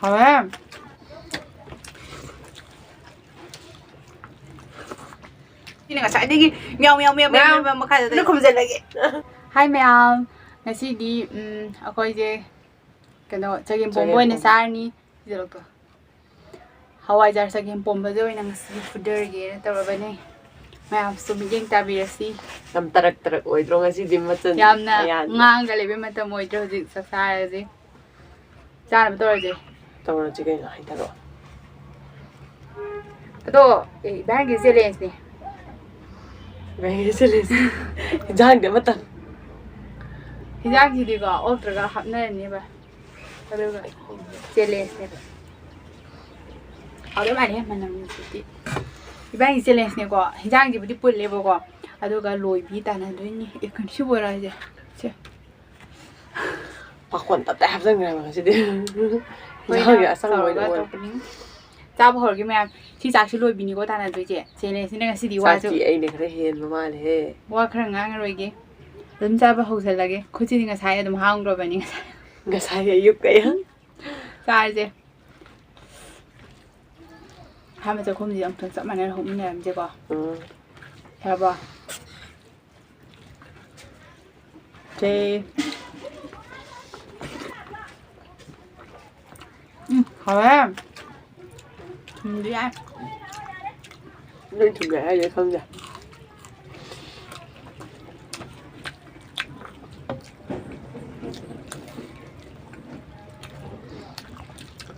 하왜? 이네가 사이드기 мяu 막하다. 너 검색하게. Hi ma'am. Ngasi디 ako 이제 그no Chagempomba sarni 이렇게. Hawaijar Chagempomba 오이나 ngasi fuder게 tawabane. Ma'am sumigeng tabirasi. Nam tarak oidro ngasi dimatan. Yamna ngang gale be mata moidro ji saksaraji. Chana betorje. Tawna chicken hai taro. Ado bangi silence ni. Bangi silence. Jang de matan. Hijak ji diga ultra hapna ni ba. Aduga silence ni. Ado mani manam ti. Ibangi silence ni ko hijak ji budi pulle bo ko. Aduga loi bi ta na doi ni ikun shibora je. Che. Pakwan ta tap sang ngai ngasi di. Jang ya sang loi do. Cha bo hor gi ma'am si cha shi loi bi ni ko ta na doi je. Silence ni ngasi di wa jo. Ji ai ne khare hen ma le he. Wa khara ngang roi ge. Dum cha ba hosel lage. Khochi ni ngasai dum haung ro ba ni ngasai. Ngasai ayuk kai ha. Cha je. 하면 저 곰지 엄청 썩만해 홍미네 이제가 해봐 제 hả đi ăn nên thịt gà vậy không vậy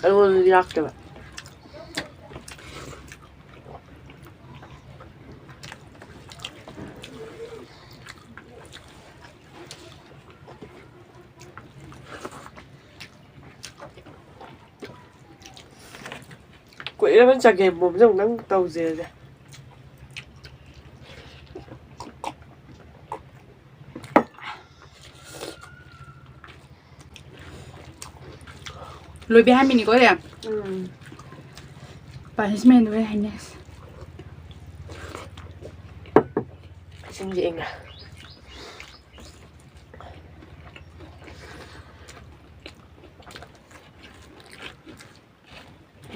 anh muốn đi ăn chưa bạn quỷ nó chả kèm mồm giống đang tàu gì vậy lùi bị hai mình có thể bà hết men rồi anh nhé xin gì anh à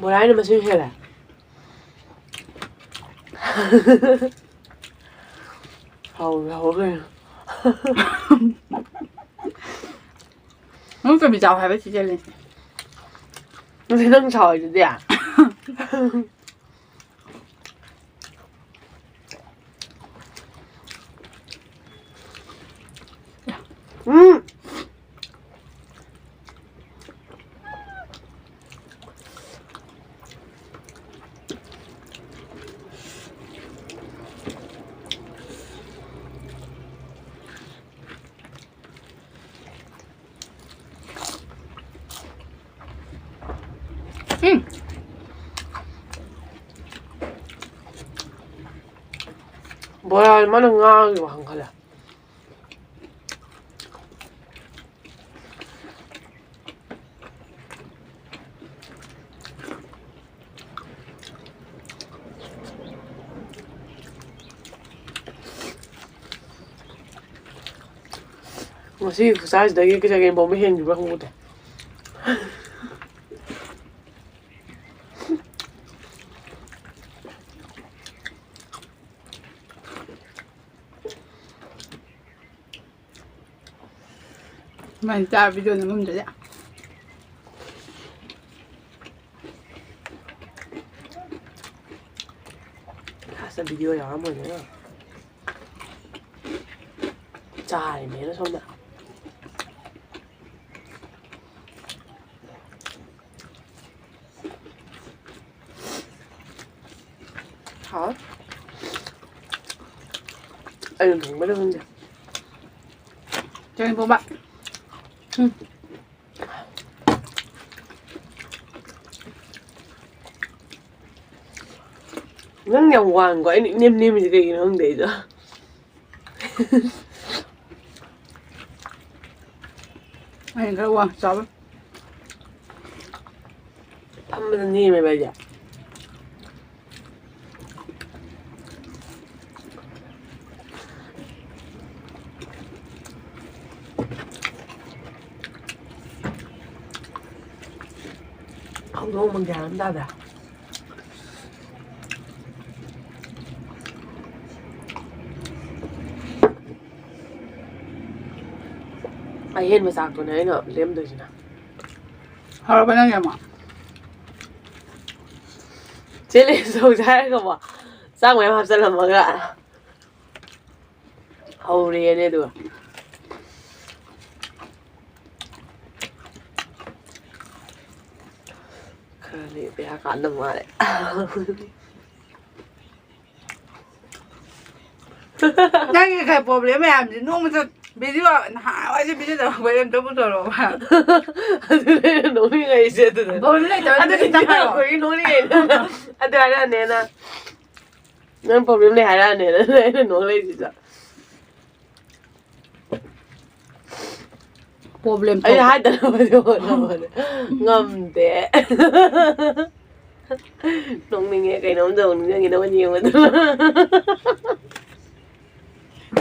bữa nay nó mà xin hết à hầu rồi nó phải bị giàu hay bị chị lên nó thấy nâng trời gì à 뭐야 얼마나 ngon mà không phải là masih size lagi ke Chagempomba hen juga không có mình cha video này mình đấy ạ xem video nhỏ mọi người dài mấy nó xong ạ hả anh đừng mấy đứa hơn kìa cho anh vô bạn nó nghèo hoàng gọi anh niêm niêm gì kỳ nó không để cho anh cái hoàng sao ăn bên niêm mày bây giờ không đúng bằng giá lắm đâu đã ai hên mà sạc tụi này nữa liếm được chứ nào 好了，不能干嘛？ chế lên sâu trái không ạ sao mà em học sinh làm mọi người hầu đi đây được cái bé cắn được mà đấy那个开播不了没？你弄不着，别的话，我就别的我也都不做了吧。 nấu như ngày xưa từ từ播不了，anh就 đi 当 chơi 了。 với nấu như ngày nữa anh đi ra nè nè nên problem này hay ra nè nè nấu lên gì vậy Problem ấy hai đứa rồi ngầm thế nông mình nghe cái nấu dầu nghe nấu nhiều mà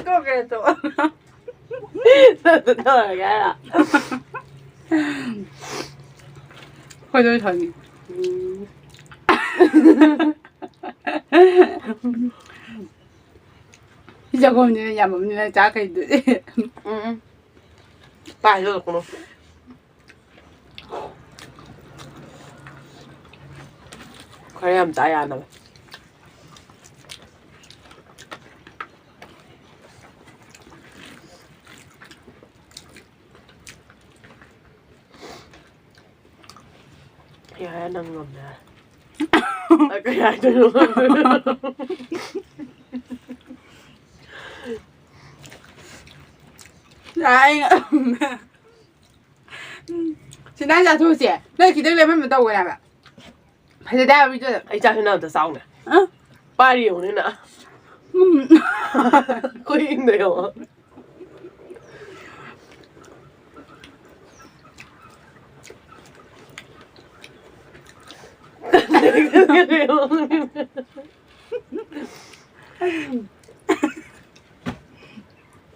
có cái tổ. tôi là cái à hồi tôi thôi. giờ con như nhà mình như trả cái gì? Tài rồi con khoai em trái ăn rồi cái hai đang ngầm nè cái hai đang ngầm Đấy. Chị đang ra thôi chị. Đây thì đây là mấy mình đâu rồi làm ạ? Phải để đeo đi chứ. ấy cha thế nào từ sau nè Hả? 3 điều nữa nè có in đều hả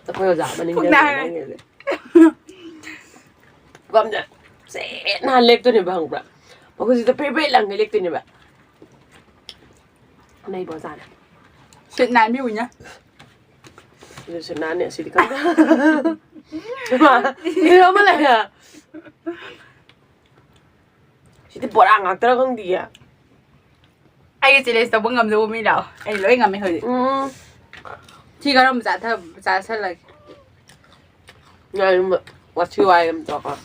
tôi không giả mà nên gom nhá sẽ là lệch tôi này bằng bạc mà có gì tôi phải là người lệch tôi này bạc này bỏ ra này Chuyện này miêu nhá. rồi chuyện này nè xí đi cắt mà đi đâu mà lại à xí đi bỏ ra ngạc tao không đi à Ai chị lấy sao bưng ngầm rồi mi đâu. Ai lấy ngầm mi hơi. Chỉ có làm giả thơm giả sao lại. ngày mà what chưa ai làm cho à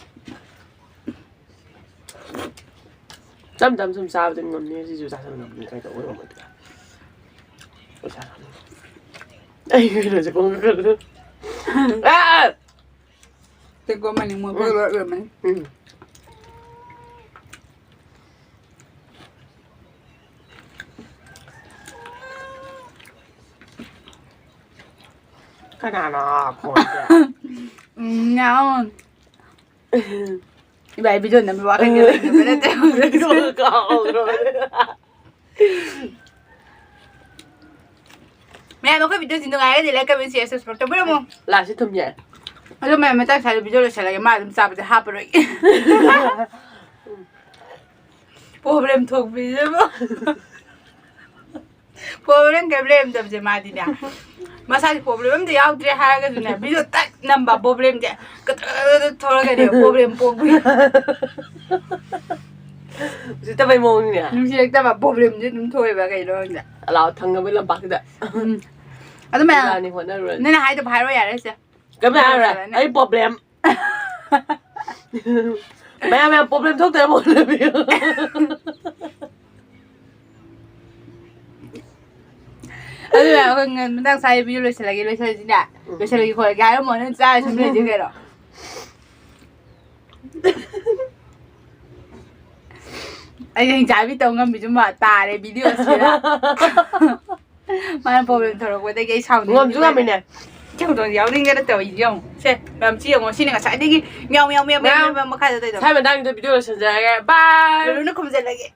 chăm chăm xăm sao trên ngầm như gì ra sang ngầm cái cậu ấy mà ôi trời ơi rồi sẽ có cái nữa à Thì có mình mua bơ rồi mình. cái nào nó còn Ngon. Vậy bây giờ nó mới cái gì nó mới rồi cậu rồi mẹ nó cái video gì nó ai thì lại cái bên xe sport biết không? là sẽ thâm nhẹ Rồi mẹ ta xài video là cái mà chúng ta phải hấp rồi. Problem thuộc video không? Problem cái problem tập gì mà đi nè. Mà sao problem thì ao tre hai cái gì nè, video tắt number problem chứ. Cái thôi cái điều problem problem. sẽ ta phải mua nè Nhưng khi ta bảo problem chứ đúng thôi và cái đó nè. là thằng nó mới làm bạc cái đấy À tụi mẹ. Nên là hai tập hai rồi à đấy chứ. cái này là ấy problem mẹ problem thuốc tới một lần Tụi mẹ mình đang xài video rồi sẽ là cái gì nè. Rồi sẽ là cái khỏi cái mà nên ra chúng mình chứ cái đó. Anh hình trái biết tông ngâm bị chúng mà tà đây video xí là. Mà problem thôi rồi cái sau ngâm chúng ta mình nè chắc rồi giáo linh cái đó tiểu gì không? Xem làm chi mà xin cái trái đi mèo mèo mèo mèo mà khai ra đây rồi. thay mình đang video là sẽ ra bye Nó không dậy lại.